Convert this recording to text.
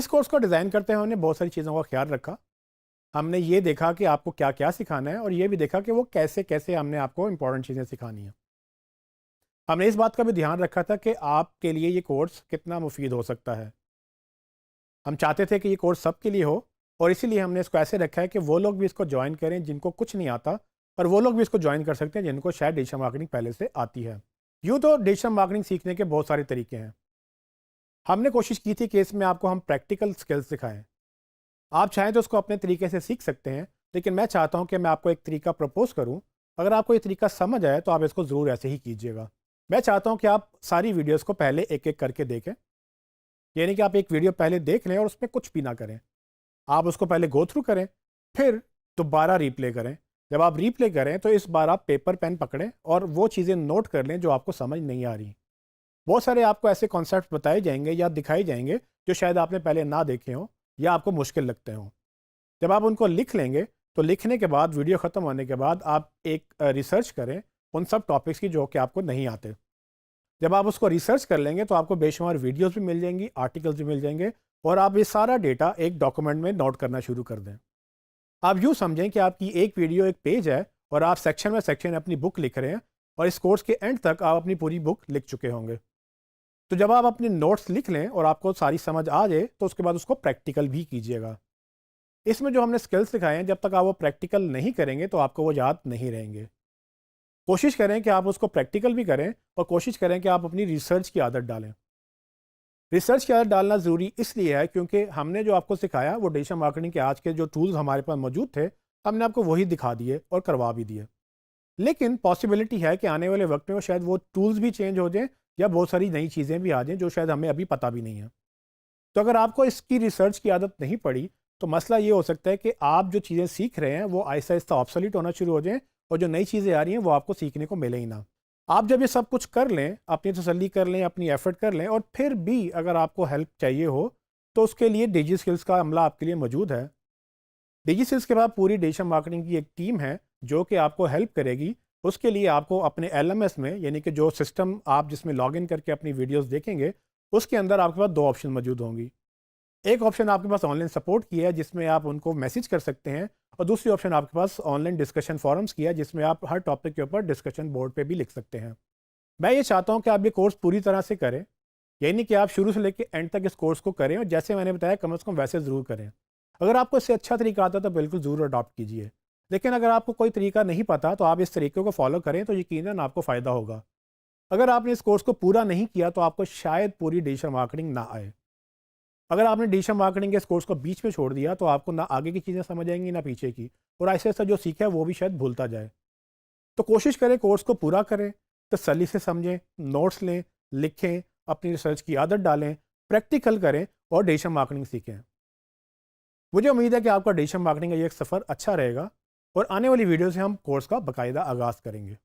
इस कोर्स को डिज़ाइन करते हुए हमने बहुत सारी चीज़ों का ख्याल रखा। हमने ये देखा कि आपको क्या क्या सिखाना है और ये भी देखा कि वो कैसे कैसे हमने आपको इंपॉर्टेंट चीज़ें सिखानी है। हमने इस बात का भी ध्यान रखा था कि आपके लिए ये कोर्स कितना मुफीद हो सकता है। हम चाहते थे कि ये कोर्स सबके लिए हो और इसीलिए हमने इसको ऐसे रखा है कि वो लोग भी इसको ज्वाइन करें जिनको कुछ नहीं आता, और वो लोग भी इसको ज्वाइन कर सकते हैं जिनको शायद डिजिटल मार्केटिंग पहले से आती है। यूँ तो डिजिटल मार्केटिंग सीखने के बहुत सारे तरीके हैं। हमने कोशिश की थी कि इसमें आपको हम प्रैक्टिकल स्किल्स सिखाएं। आप चाहें तो उसको अपने तरीके से सीख सकते हैं, लेकिन मैं चाहता हूं कि मैं आपको एक तरीका प्रपोज करूं। अगर आपको ये तरीका समझ आए तो आप इसको ज़रूर ऐसे ही कीजिएगा। मैं चाहता हूं कि आप सारी वीडियोस को पहले एक एक करके देखें, यानी कि आप एक वीडियो पहले देख लें और उसमें कुछ भी ना करें। आप उसको पहले गो थ्रू करें, फिर दोबारा रिप्ले करें। जब आप रिप्ले करें तो इस बार आप पेपर पेन पकड़ें और वो चीज़ें नोट कर लें जो आपको समझ नहीं आ रही। बहुत सारे आपको ऐसे कॉन्सेप्ट बताए जाएंगे या दिखाए जाएंगे जो शायद आपने पहले ना देखे हों या आपको मुश्किल लगते हों। जब आप उनको लिख लेंगे तो लिखने के बाद वीडियो ख़त्म होने के बाद आप एक रिसर्च करें उन सब टॉपिक्स की जो कि आपको नहीं आते। जब आप उसको रिसर्च कर लेंगे तो आपको बेशुमार वीडियोस भी मिल जाएंगी, आर्टिकल्स भी मिल जाएंगे, और आप ये सारा डेटा एक डॉक्यूमेंट में नोट करना शुरू कर दें। आप यूँ समझें कि आपकी एक वीडियो एक पेज है और आप सेक्शन में सेक्शन अपनी बुक लिख रहे हैं, और इस कोर्स के एंड तक आप अपनी पूरी बुक लिख चुके होंगे। तो जब आप अपने नोट्स लिख लें और आपको सारी समझ आ जाए तो उसके बाद उसको प्रैक्टिकल भी कीजिएगा। इसमें जो हमने स्किल्स सिखाए हैं, जब तक आप वो प्रैक्टिकल नहीं करेंगे तो आपको वो याद नहीं रहेंगे। कोशिश करें कि आप उसको प्रैक्टिकल भी करें और कोशिश करें कि आप अपनी रिसर्च की आदत डालें। रिसर्च की आदत डालना ज़रूरी इसलिए है क्योंकि हमने जो आपको सिखाया वो डिजिटल मार्केटिंग के आज के जो टूल्स हमारे पास मौजूद थे, हमने आपको वही दिखा दिए और करवा भी दिए। लेकिन पॉसिबिलिटी है कि आने वाले वक्त में वो शायद वो टूल्स भी चेंज हो जाएँ या बहुत सारी नई चीज़ें भी आ जाएँ जो शायद हमें अभी पता भी नहीं है। तो अगर आपको इसकी रिसर्च की आदत नहीं पड़ी तो मसला ये हो सकता है कि आप जो चीज़ें सीख रहे हैं वो आहिस्ता आहिस्ता ऑब्सोलीट होना शुरू हो जाएँ और जो नई चीज़ें आ रही हैं वो आपको सीखने को मिले ही ना। आप जब ये सब कुछ कर लें, अपनी तसल्ली कर लें, अपनी एफर्ट कर लें, और फिर भी अगर आपको हेल्प चाहिए हो तो उसके लिए डिजी स्किल्स का अमला आपके लिए मौजूद है। डिजी स्किल्स के बाद पूरी डिजिटल मार्केटिंग की एक टीम है जो कि आपको हेल्प करेगी। उसके लिए आपको अपने एलएमएस में, यानी कि जो सिस्टम आप जिसमें लॉगिन करके अपनी वीडियोस देखेंगे, उसके अंदर आपके पास दो ऑप्शन मौजूद होंगी। एक ऑप्शन आपके पास ऑनलाइन सपोर्ट की है जिसमें आप उनको मैसेज कर सकते हैं, और दूसरी ऑप्शन आपके पास ऑनलाइन डिस्कशन फोरम्स की है जिसमें आप हर टॉपिक के ऊपर डिस्कशन बोर्ड पे भी लिख सकते हैं। मैं ये चाहता हूँ कि आप ये कोर्स पूरी तरह से करें, यानी कि आप शुरू से लेकर एंड तक इस कोर्स को करें, और जैसे मैंने बताया कम से कम वैसे ज़रूर करें। अगर आपको इससे अच्छा तरीका आता है तो बिल्कुल ज़रूर अडॉप्ट कीजिए, लेकिन अगर आपको कोई तरीका नहीं पता तो आप इस तरीके को फॉलो करें तो यकीनन आपको फ़ायदा होगा। अगर आपने इस कोर्स को पूरा नहीं किया तो आपको शायद पूरी डिजिटल मार्केटिंग ना आए। अगर आपने डिजिटल मार्केटिंग के इस कोर्स को बीच में छोड़ दिया तो आपको ना आगे की चीज़ें समझ आएंगी ना पीछे की, और ऐसे ऐसा जो सीखा है वो भी शायद भूलता जाए। तो कोशिश करें कोर्स को पूरा करें, तसल्ली से समझें, नोट्स लें, लिखें, अपनी रिसर्च की आदत डालें, प्रैक्टिकल करें और डिजिटल मार्केटिंग सीखें। मुझे उम्मीद है कि आपका डिजिटल मार्केटिंग का ये एक सफ़र अच्छा रहेगा, और आने वाली वीडियो से हम कोर्स का बाकायदा आगाज़ करेंगे।